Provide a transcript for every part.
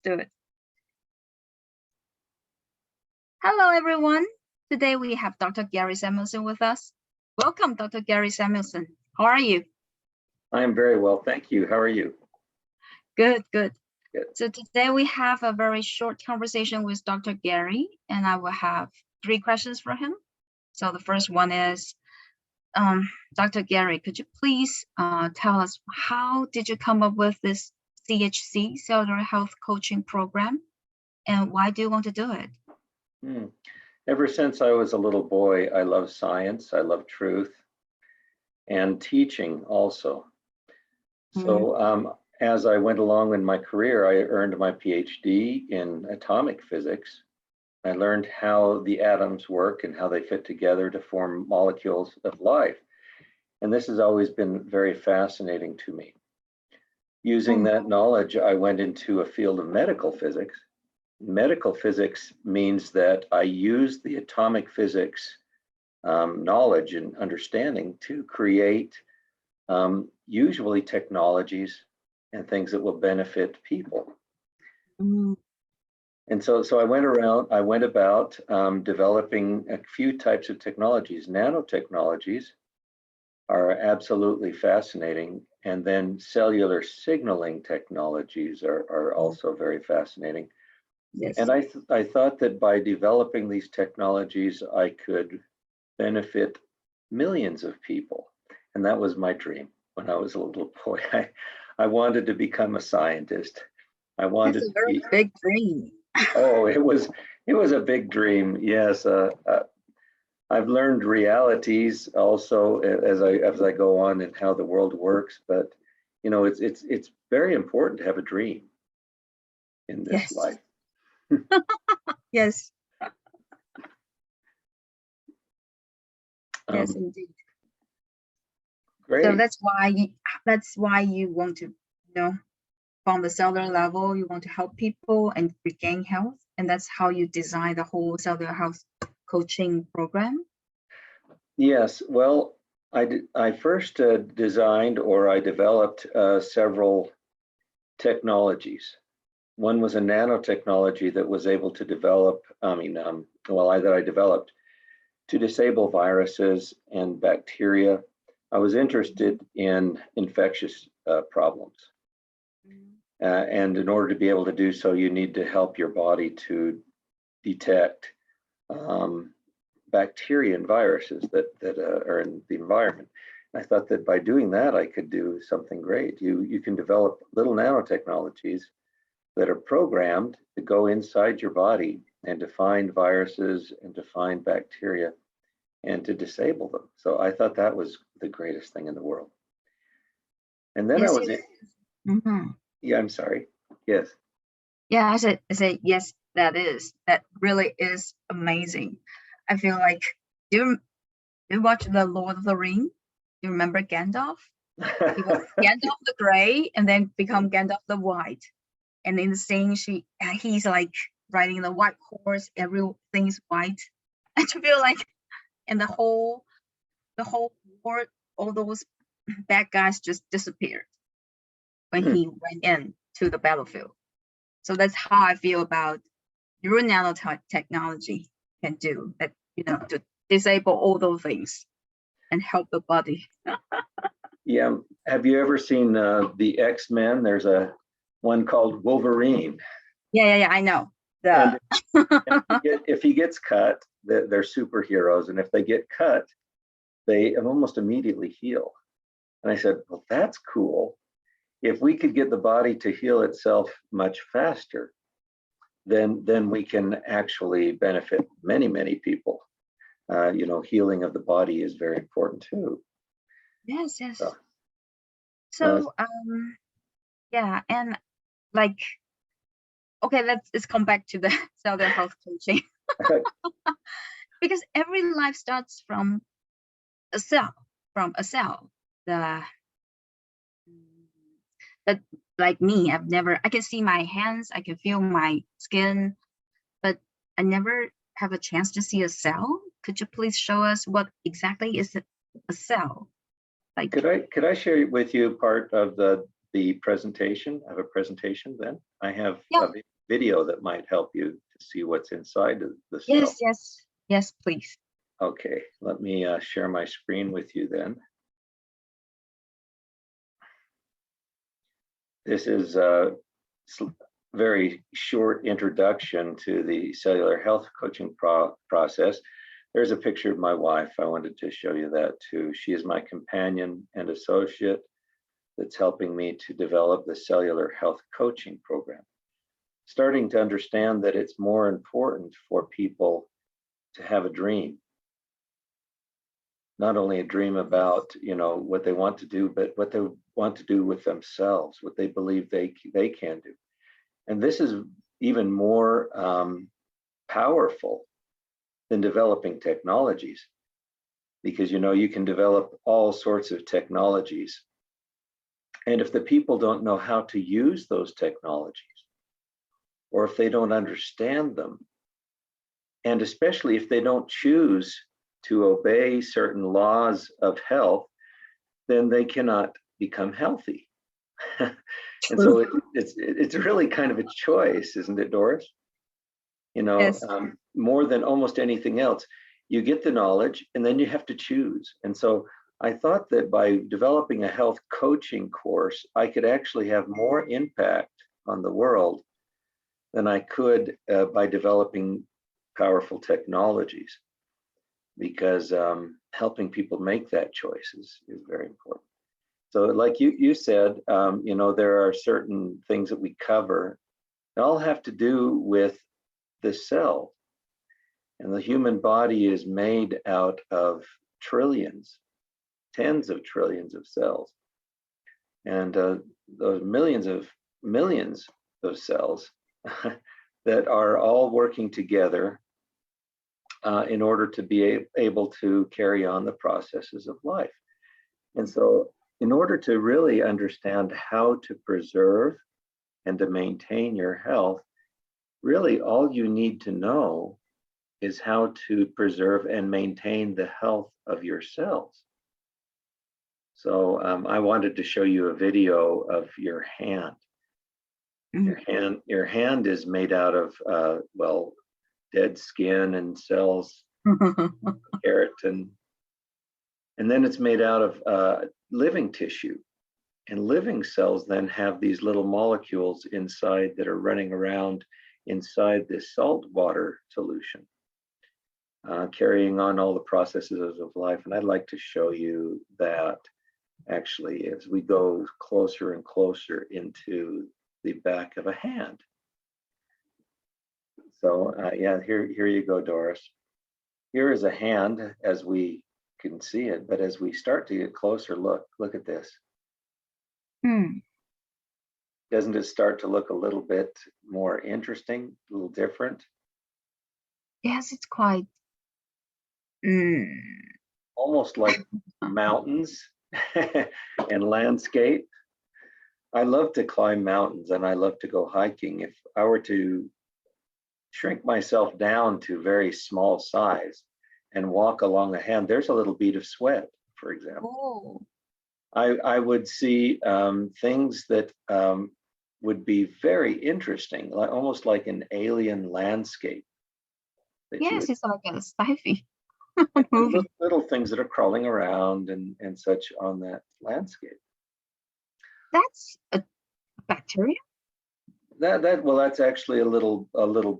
do it. Hello, everyone. Today we have Dr. Gary Samuelson with us. Welcome, Dr. Gary Samuelson. How are you? I am very well, thank you. How are you? Good. So today we have a very short conversation with Dr. Gary, and I will have 3 questions for him. So the first one is, Dr. Gary, could you please tell us how did you come up with this CHC, Cellular Health Coaching Program, and why do you want to do it? Ever since I was a little boy, I love science, I love truth, and teaching also. So as I went along in my career, I earned my PhD in atomic physics. I learned how the atoms work and how they fit together to form molecules of life. And this has always been very fascinating to me. Using that knowledge, I went into a field of medical physics. Medical physics means that I use the atomic physics knowledge and understanding to create usually technologies and things that will benefit people. And so I went about developing a few types of technologies. Nanotechnologies are absolutely fascinating. And then cellular signaling technologies are also very fascinating. Yes. And I thought that by developing these technologies, I could benefit millions of people. And that was my dream when I was a little boy. I wanted to become a scientist. I wanted That's a very big dream. Oh, it was a big dream. Yes. I've learned realities also as I go on and how the world works, but you know, it's very important to have a dream in this life. Yes. Yes, indeed. Great. So that's why you want to, from the cellular level, you want to help people and regain health, and that's how you design the whole cellular health coaching program. Yes. Well, I first designed or I developed several technologies. One was a nanotechnology that was able to develop, that I developed to disable viruses and bacteria. I was interested in infectious problems. And in order to be able to do so, you need to help your body to detect bacteria and viruses that are in the environment. And I thought that by doing that, I could do something great. You can develop little nanotechnologies that are programmed to go inside your body and to find viruses and to find bacteria and to disable them. So I thought that was the greatest thing in the world. And then yeah, I'm sorry. Yes. Yeah, I said yes, that really is amazing. I feel like, do you watch the Lord of the Rings? Do you remember Gandalf? He was Gandalf the Gray and then become Gandalf the White. And in the scene, he's like riding the white horse, everything's white. I feel like, and the whole world, all those bad guys just disappeared when he went into the battlefield. So that's how I feel about your nanotechnology can do that, to disable all those things and help the body. Yeah. Have you ever seen the X-Men? There's one called Wolverine. Yeah, I know. And if he gets cut, they're superheroes. And if they get cut, they almost immediately heal. And I said, well, that's cool. If we could get the body to heal itself much faster, then we can actually benefit many, many people. Healing of the body is very important too. Yes. So yeah, and like, okay, let's come back to the cellular health coaching. Because every life starts from a cell. But like me, I can see my hands, I can feel my skin, but I never have a chance to see a cell. Could you please show us what exactly is a cell? Like, could I share with you part of the presentation? I have a presentation then. I have video that might help you to see what's inside of the cell? Yes, please. Okay, let me share my screen with you then. This is a very short introduction to the cellular health coaching process. There's a picture of my wife. I wanted to show you that too. She is my companion and associate that's helping me to develop the cellular health coaching program. Starting to understand that it's more important for people to have a dream. Not only a dream about, what they want to do, but what they want to do with themselves, what they believe they can do. And this is even more powerful than developing technologies, because you can develop all sorts of technologies. And if the people don't know how to use those technologies, or if they don't understand them, and especially if they don't choose to obey certain laws of health, then they cannot become healthy. And so it's really kind of a choice, isn't it, Doris? Yes. More than almost anything else, you get the knowledge and then you have to choose. And so I thought that by developing a health coaching course, I could actually have more impact on the world than I could by developing powerful technologies, because helping people make that choice is very important. So like you said, there are certain things that we cover that all have to do with the cell. And the human body is made out of trillions, tens of trillions of cells. And those millions of cells that are all working together in order to be able to carry on the processes of life. And so in order to really understand how to preserve and to maintain your health, really all you need to know is how to preserve and maintain the health of your cells. So I wanted to show you a video of your hand. Your hand is made out of, dead skin and cells, keratin. And then it's made out of living tissue. And living cells then have these little molecules inside that are running around inside this salt water solution, carrying on all the processes of life. And I'd like to show you that actually as we go closer and closer into the back of a hand. So here you go, Doris. Here is a hand as we can see it, but as we start to get closer, look at this. Doesn't it start to look a little bit more interesting, a little different? Yes, it's quite almost like mountains and landscape. I love to climb mountains and I love to go hiking. If I were to shrink myself down to very small size and walk along a hand, there's a little bead of sweat, for example. I would see things that would be very interesting, like almost like an alien landscape. Yes, it's like a sci-fi little things that are crawling around and such on that landscape. That's a bacteria? That's actually a little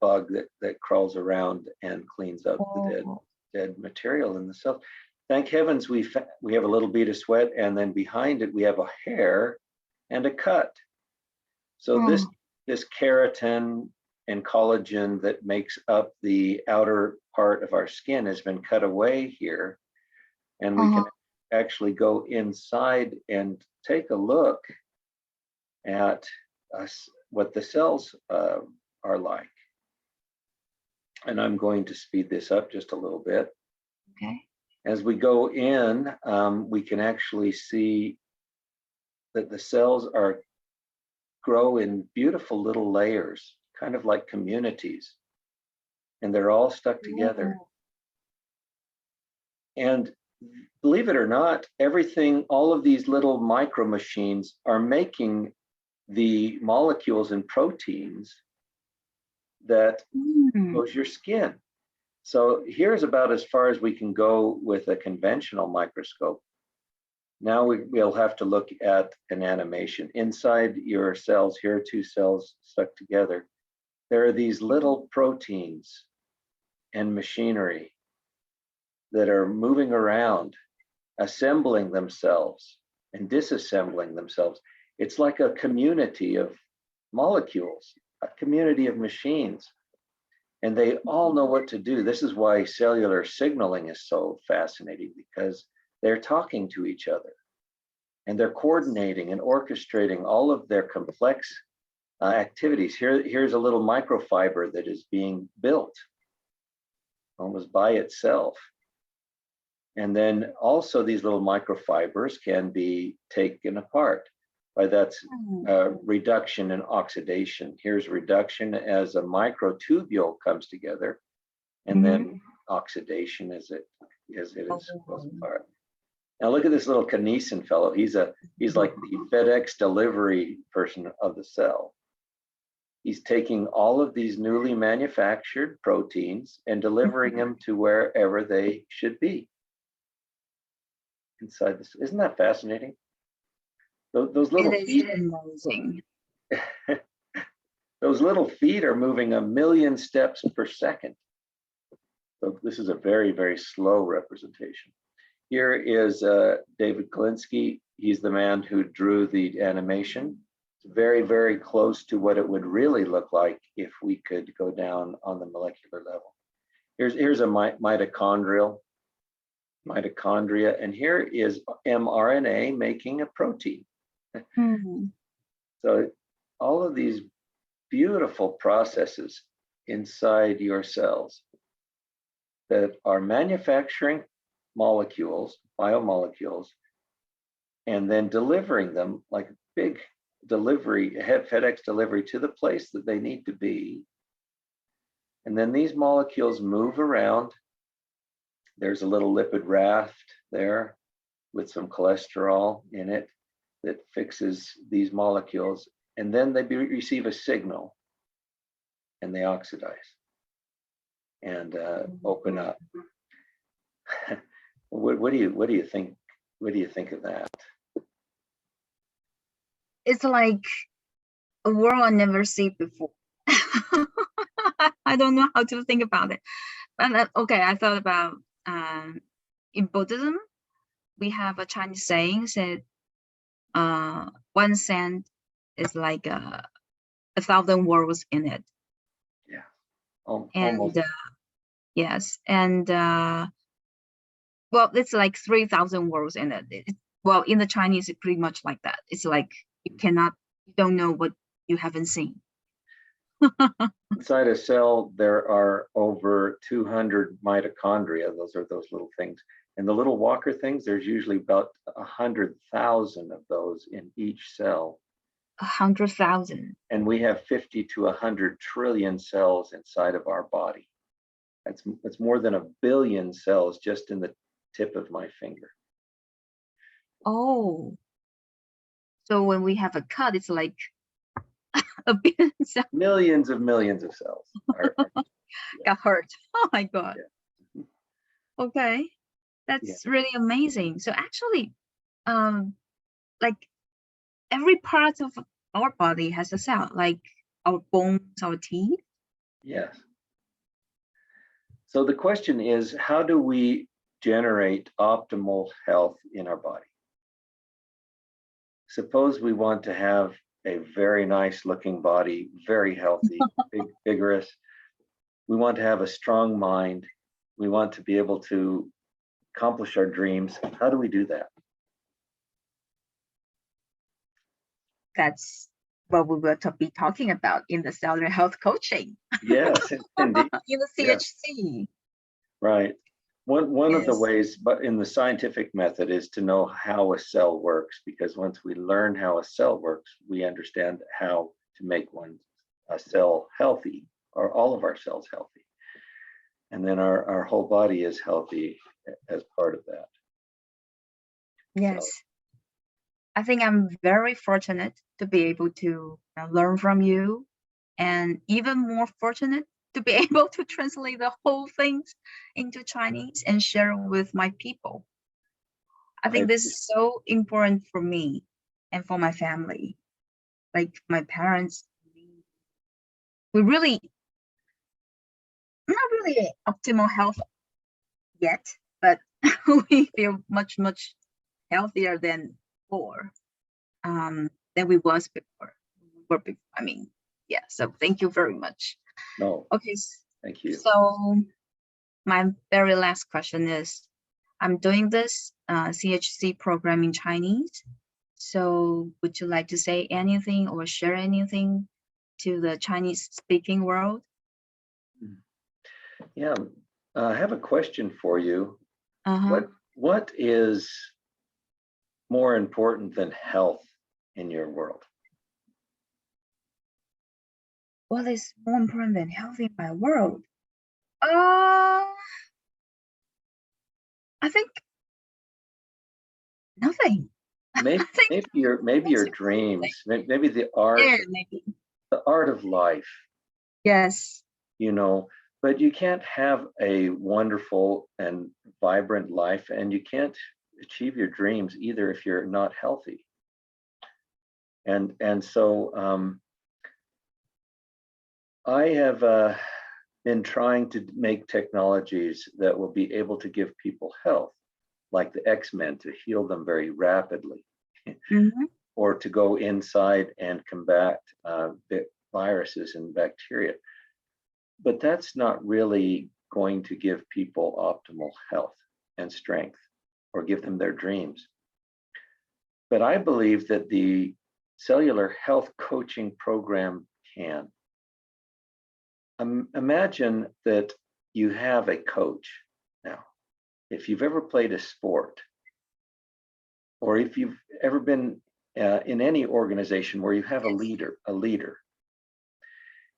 bug that crawls around and cleans up the dead material in the cells. Thank heavens we have a little bead of sweat, and then behind it we have a hair and a cut. So this keratin and collagen that makes up the outer part of our skin has been cut away here, and we can actually go inside and take a look at what the cells are like. And I'm going to speed this up just a little bit. Okay. As we go in, we can actually see that the cells grow in beautiful little layers, kind of like communities, and they're all stuck together. And believe it or not, all of these little micro machines are making the molecules and proteins that goes your skin. So here's about as far as we can go with a conventional microscope. Now we'll have to look at an animation. Inside your cells, here are two cells stuck together. There are these little proteins and machinery that are moving around, assembling themselves and disassembling themselves. It's like a community of molecules, a community of machines, and they all know what to do. This is why cellular signaling is so fascinating, because they're talking to each other and they're coordinating and orchestrating all of their complex activities. Here's a little microfiber that is being built almost by itself. And then also these little microfibers can be taken apart. By that's reduction and oxidation. Here's reduction as a microtubule comes together, and then oxidation as it goes apart. Now look at this little kinesin fellow. He's like the FedEx delivery person of the cell. He's taking all of these newly manufactured proteins and delivering them to wherever they should be inside this. Isn't that fascinating? Those little feet, amazing. Those little feet are moving 1 million steps per second. So this is a very, very slow representation. Here is David Kalinsky. He's the man who drew the animation. It's very, very close to what it would really look like if we could go down on the molecular level. Here's a mitochondria, and here is mRNA making a protein. So all of these beautiful processes inside your cells that are manufacturing molecules, biomolecules, and then delivering them like big delivery, FedEx delivery to the place that they need to be. And then these molecules move around. There's a little lipid raft there with some cholesterol in it that fixes these molecules, and then they receive a signal and they oxidize and open up. What do you think? What do you think of that? It's like a world I never seen before. I don't know how to think about it. But okay, I thought about in Buddhism, we have a Chinese saying said, 1 cent is like 1,000 worlds in it. Yeah. And yes, and well, it's like 3,000 worlds in it. Well, in the Chinese, it's pretty much like that. It's like you don't know what you haven't seen. Inside a cell, there are over 200 mitochondria. Those are those little things. And the little walker things, there's usually about 100,000 of those in each cell. 100,000. And we have 50 to 100 trillion cells inside of our body. That's more than 1 billion cells just in the tip of my finger. Oh, so when we have a cut, it's like 1 billion cells. Millions of cells got hurt. Oh my God. Yeah. Okay, that's really amazing. So actually, like every part of our body has a cell, like our bones, our teeth. Yes. So the question is, how do we generate optimal health in our body? Suppose we want to have a very nice looking body, very healthy, vigorous. We want to have a strong mind. We want to be able to accomplish our dreams. How do we do that? That's what we will be talking about in the cellular health coaching. Yes, indeed. In the CHC. Right. One of the ways, but in the scientific method, is to know how a cell works, because once we learn how a cell works, we understand how to make a cell healthy, or all of our cells healthy. And then our whole body is healthy as part of that. Yes. So, I think I'm very fortunate to be able to learn from you and even more fortunate to be able to translate the whole things into Chinese and share with my people. I think this is so important for me and for my family. Like my parents, we really, not really optimal health yet, but we feel much, much healthier than before, than we was before. I mean, yeah, so thank you very much. No, Okay, thank you. so my very last question is, I'm doing this CHC program in Chinese. So would you like to say anything or share anything to the Chinese speaking world? Yeah, I have a question for you. Uh-huh. What is more important than health in your world? What is more important than health in my world? I think nothing. Maybe your dreams, maybe the art, the art of life. Yes. You know, but you can't have a wonderful and vibrant life, and you can't achieve your dreams either if you're not healthy. And so I have been trying to make technologies that will be able to give people health, like the X-Men, to heal them very rapidly, or to go inside and combat viruses and bacteria. But that's not really going to give people optimal health and strength or give them their dreams. But I believe that the cellular health coaching program can. Imagine that you have a coach now. If you've ever played a sport, or if you've ever been in any organization where you have a leader,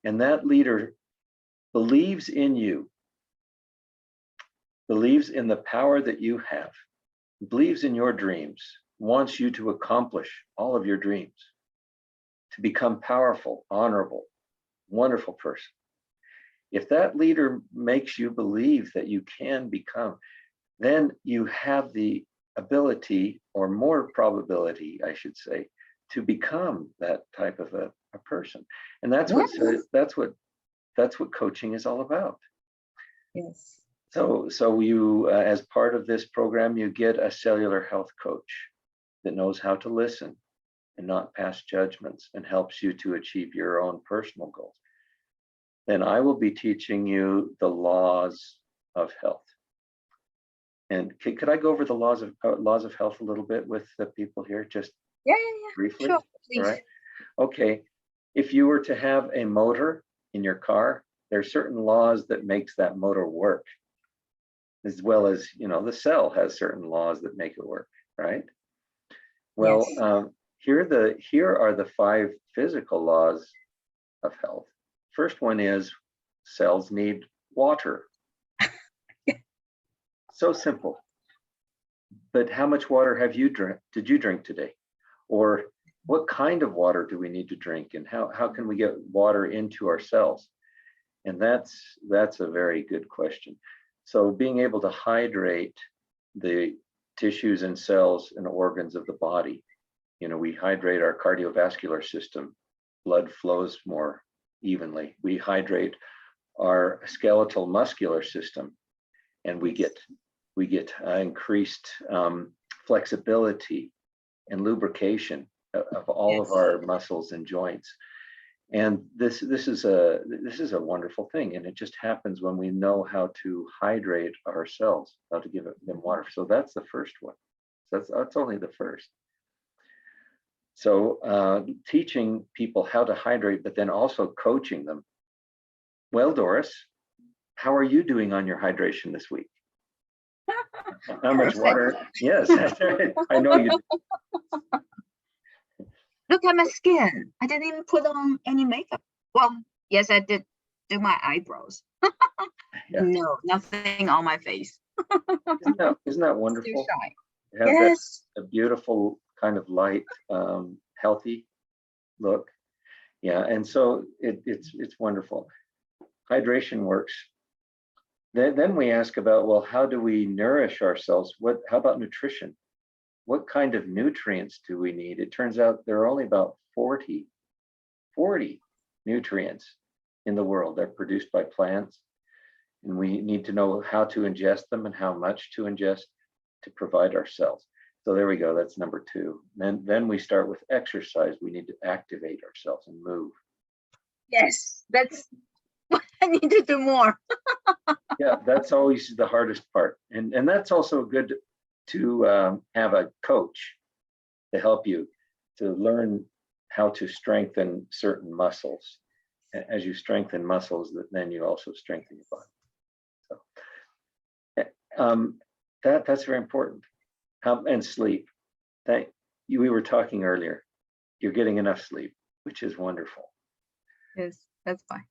and that leader believes in you, believes in the power that you have, believes in your dreams, wants you to accomplish all of your dreams, to become powerful, honorable, wonderful person. If that leader makes you believe that you can become, then you have the ability, or more probability, I should say, to become that type of a person. And that's what coaching is all about. Yes. So you, as part of this program, you get a cellular health coach that knows how to listen and not pass judgments, and helps you to achieve your own personal goals. Then I will be teaching you the laws of health. And could I go over the laws of health a little bit with the people here, just briefly? Sure, please. All right. Okay. If you were to have a motor in your car, there are certain laws that makes that motor work, as well as, you know, the cell has certain laws that make it work, right? Well, Yes. Here are the 5 physical laws of health. First one is cells need water. So simple. But how much water did you drink today? Or what kind of water do we need to drink, and how can we get water into our cells? And that's a very good question. So being able to hydrate the tissues and cells and organs of the body, you know, we hydrate our cardiovascular system, blood flows more evenly. We hydrate our skeletal muscular system, and we get increased flexibility and lubrication of all of our muscles and joints. And this is a wonderful thing, and it just happens when we know how to hydrate our cells, how to give them water. So that's the first one. So that's only the first. So teaching people how to hydrate, but then also coaching them. Well, Doris, how are you doing on your hydration this week? How much water? Yes, I know you. Look at my skin. I didn't even put on any makeup. Well, yes, I did do my eyebrows. Yeah. No, nothing on my face. Isn't that wonderful? Too shy. You have Yes. a beautiful kind of light, healthy look. Yeah, and so it's wonderful. Hydration works. Then we ask about, well, how do we nourish ourselves? How about nutrition? What kind of nutrients do we need? It turns out there are only about 40 nutrients in the world that are produced by plants. And we need to know how to ingest them and how much to ingest to provide ourselves. So there we go, that's number 2. Then we start with exercise. We need to activate ourselves and move. Yes, that's what I need to do more. Yeah, that's always the hardest part. And that's also good to have a coach to help you to learn how to strengthen certain muscles. As you strengthen muscles, then you also strengthen your body. So that's very important. And sleep. We were talking earlier. You're getting enough sleep, which is wonderful. Yes, that's fine.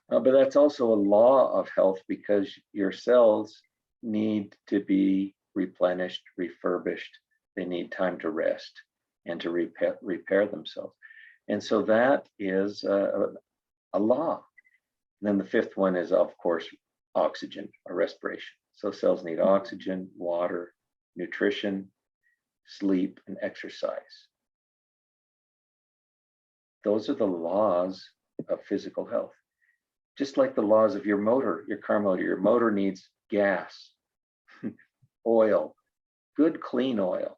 But that's also a law of health, because your cells need to be replenished, refurbished. They need time to rest and to repair themselves. And so that is a law. And then the 5th one is, of course, oxygen or respiration. So cells need oxygen, water, nutrition, sleep, and exercise. Those are the laws of physical health. Just like the laws of your motor, your car motor. Your motor needs gas, oil, good clean oil,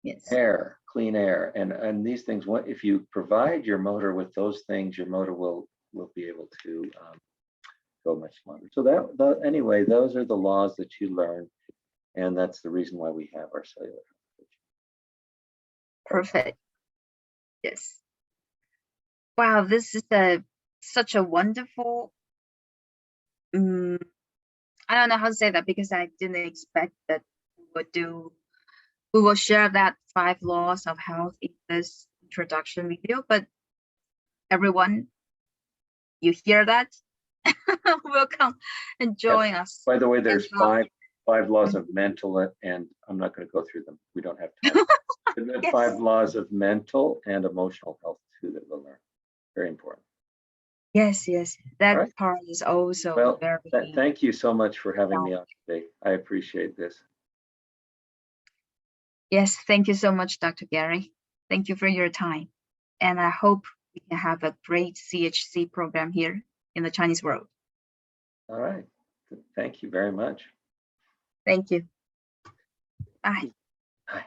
Yes. air, clean air, and these things. If you provide your motor with those things, your motor will be able to go much longer. So anyway, those are the laws that you learn, and that's the reason why we have our cellular health. Perfect. Yes. Wow, this is such a wonderful. I don't know how to say that, because I didn't expect that we will share that 5 laws of health in this introduction video. But everyone, you hear that? Will come and join us. By the way, there's 5 laws of mental, and I'm not going to go through them. We don't have time. Yes. 5 laws of mental and emotional health too that we'll learn. Very important. Yes, that right. part is also very. Thank you so much for having me on today. I appreciate this. Yes, thank you so much, Dr. Gary. Thank you for your time. And I hope we can have a great CHC program here in the Chinese world. All right. Thank you very much. Thank you. Bye. Bye.